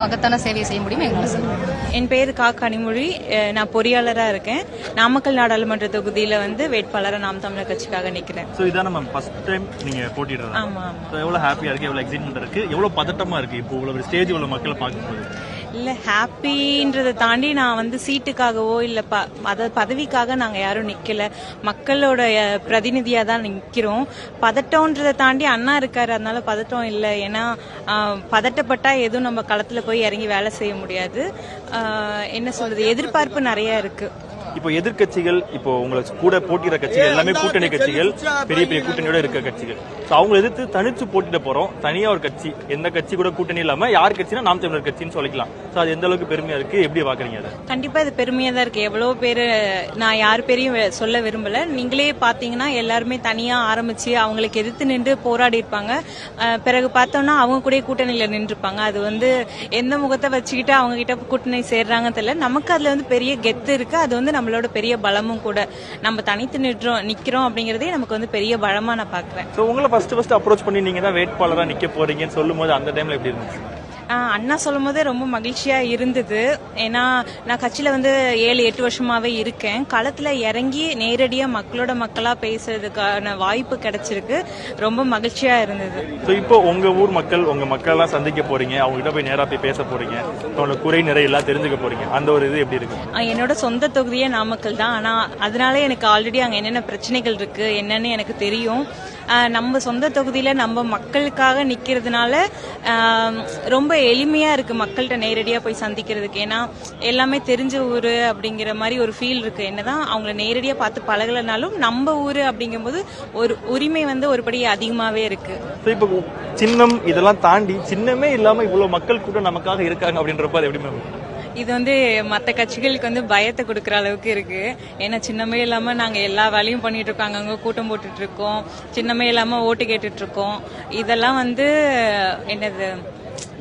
மகத்தான சேவையை செய்ய முடியும் எங்களுக்கு சொல்லுங்க. என் பேர் கா கனிமொழி. நான் பொறியாளராக இருக்கேன். நாமக்கல் நாடாளுமன்ற தொகுதியில் வேட்பாளராக நாம் தமிழர் கட்சிக்காக நிற்கிறேன். ஸோ இதான் நம்ம ஃபர்ஸ்ட் டைம் நீங்க போட்டிடுறது. ஆமா ஆமா. ஸோ எவ்வளோ ஹாப்பியா இருக்கு, எவ்வளோ எக்ஸைட்மெண்ட் இருக்கு, எவ்வளோ பதட்டமா இருக்கு இப்போ இவ்வளோ ஸ்டேஜ் இவ்வளோ மக்களை பார்க்கும்போது? இல்லை, ஹாப்பின்றதை தாண்டி நான் சீட்டுக்காகவோ இல்லை அதாவது பதவிக்காக நாங்கள் யாரும் நிற்கல. மக்களோட பிரதிநிதியாக தான் நிற்கிறோம். பதட்டம்ன்றதை தாண்டி அண்ணா இருக்காரு, அதனால பதட்டம் இல்லை. ஏன்னா பதட்டப்பட்டா எதுவும் நம்ம களத்தில் போய் இறங்கி வேலை செய்ய முடியாது. என்ன சொல்றது, எதிர்பார்ப்பு நிறைய இருக்கு. இப்போ எதிர்கட்சிகள், இப்போ உங்களை கூட போட்டியிட கட்சிகள் எல்லாமே கூட்டணி கட்சிகள், பெரிய பெரிய கூட்டணியோட இருக்க கட்சிகள். ஸோ அவங்க எதிர்த்து தனிச்சு போட்டிட போறோம். தனியா ஒரு கட்சி, எந்த கட்சி கூட கூட்டணி இல்லாம யார் கட்சினா நாம் தமிழர் கட்சின்னு சொல்லிக்கலாம். ஸோ அது எந்த அளவுக்கு பெருமையா இருக்கு, எப்படி பாக்குறீங்க அதை? கண்டிப்பா இது பெருமையா தான் இருக்கு. எவ்வளவு பேரு, நான் யார் பேரையும் சொல்ல விரும்பல. நீங்களே பாத்தீங்கன்னா எல்லாருமே தனியா ஆரம்பிச்சு அவங்களுக்கு எதிர்த்து நின்று போராடி இருப்பாங்க. பிறகு பார்த்தோம்னா அவங்க கூட கூட்டணியில நின்றுப்பாங்க. அது எந்த முகத்தை வச்சுக்கிட்டு அவங்க கிட்ட கூட்டணி சேர்றாங்கன்னு தெரியல. நமக்கு அதுல பெரிய கெத்து இருக்கு. அது நம்மளோட பெரிய பலமும் கூட. நம்ம தனித்து நிக்கிறோம் அப்படிங்கறதே நமக்கு பெரிய பலமா நான் பாக்குறேன். சோ உங்களை ஃபர்ஸ்ட் அப்ரோச் பண்ணி நீங்க தான் வேட்பாளரா நிக்க போறீங்கன்னு சொல்லும்போது அந்த டைம்ல எப்படி இருந்துச்சு? அண்ணா சொல்லும் போதே ரொம்ப மகிழ்ச்சியா இருந்தது. ஏன்னா நான் கட்சியில 7-8 வருஷமாவே இருக்கேன். களத்துல இறங்கி நேரடியா மக்களோட மக்களா பேசுறதுக்கான வாய்ப்பு கிடைச்சிருக்கு. ரொம்ப மகிழ்ச்சியா இருந்தது. இப்போ உங்க ஊர் மக்கள், உங்க மக்கள் எல்லாம் சந்திக்க போறீங்க, அவங்க கிட்ட போய் நேரா போய் பேச போறீங்க, அவங்களோட குறை நிறை எல்லாம் தெரிஞ்சுக்க போறீங்க. அந்த ஒரு இது எப்படி இருக்கு? என்னோட சொந்த தொகுதியே நாமக்கல் தான். ஆனா அதனால எனக்கு ஆல்ரெடி அங்க என்னென்ன பிரச்சனைகள் இருக்கு என்னன்னு எனக்கு தெரியும். நம்ம சொந்த தொகுதியில நம்ம மக்களுக்காக நிக்கிறதுனால ரொம்ப எளிமையா இருக்கு மக்கள்கிட்ட நேரடியா போய் சந்திக்கிறதுக்கு. ஏன்னா எல்லாமே தெரிஞ்ச ஊரு அப்படிங்கிற மாதிரி ஒரு ஃபீல் இருக்கு. என்னதான் அவங்கள நேரடியா பார்த்து பழகலனாலும் நம்ம ஊரு அப்படிங்கும்போது ஒரு உரிமை ஒருபடி அதிகமாவே இருக்கு. இப்போ சின்னம் இதெல்லாம் தாண்டி சின்னமே இல்லாம இவ்வளவு மக்கள் கூட நமக்காக இருக்காங்க அப்படின்றப்ப அது எப்படி? இது மற்ற கட்சிகளுக்கு பயத்தை கொடுக்கற அளவுக்கு இருக்கு. ஏன்னா சின்னமே இல்லாம நாங்க எல்லா வேலையும் பண்ணிட்டு இருக்கோம். அங்கங்க கூட்டம் போட்டுட்டு இருக்கோம். சின்னமே இல்லாம ஓட்டு கேட்டுட்டு இருக்கோம். இதெல்லாம் என்னது,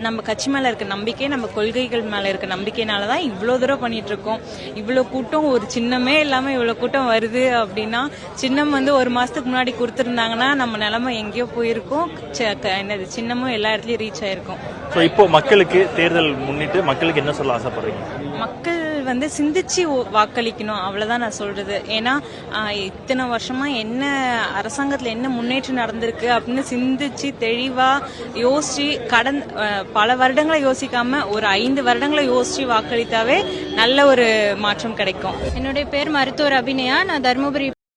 நம்ம கட்சி மேல இருக்க நம்பிக்கை, நம்ம கொள்கைகள் மேல இருக்க நம்பிக்கைனாலதான் இவ்வளவு தூரம் பண்ணிட்டு இருக்கோம். இவ்வளவு கூட்டம், ஒரு சின்னமே இல்லாம இவ்வளவு கூட்டம் வருது அப்படின்னா, சின்னம் 1 மாசத்துக்கு முன்னாடி கொடுத்திருந்தாங்கன்னா நம்ம நிலைமை எங்கேயோ போயிருக்கும். என்னது, சின்னமும் எல்லா இடத்துலயும் ரீச் ஆயிருக்கும். இப்போ மக்களுக்கு தேர்தல் முன்னிட்டு மக்களுக்கு என்ன சொல்ல ஆசைப்படுறீங்க? மக்கள் சிந்திச்சு வாக்களிக்கணும், அவ்வளவுதான் நான் சொல்றது. ஏன்னா இத்தனை வருஷமா என்ன அரசாங்கத்துல என்ன முன்னேற்றம் நடந்திருக்கு அப்படின்னு சிந்திச்சு தெளிவா யோசிச்சு பல வருடங்களை யோசிக்காம ஒரு 5 வருடங்களை யோசிச்சு வாக்களித்தாவே நல்ல ஒரு மாற்றம் கிடைக்கும். என்னுடைய பேர் மருத்துவர் அபிநயா. நான் தருமபுரி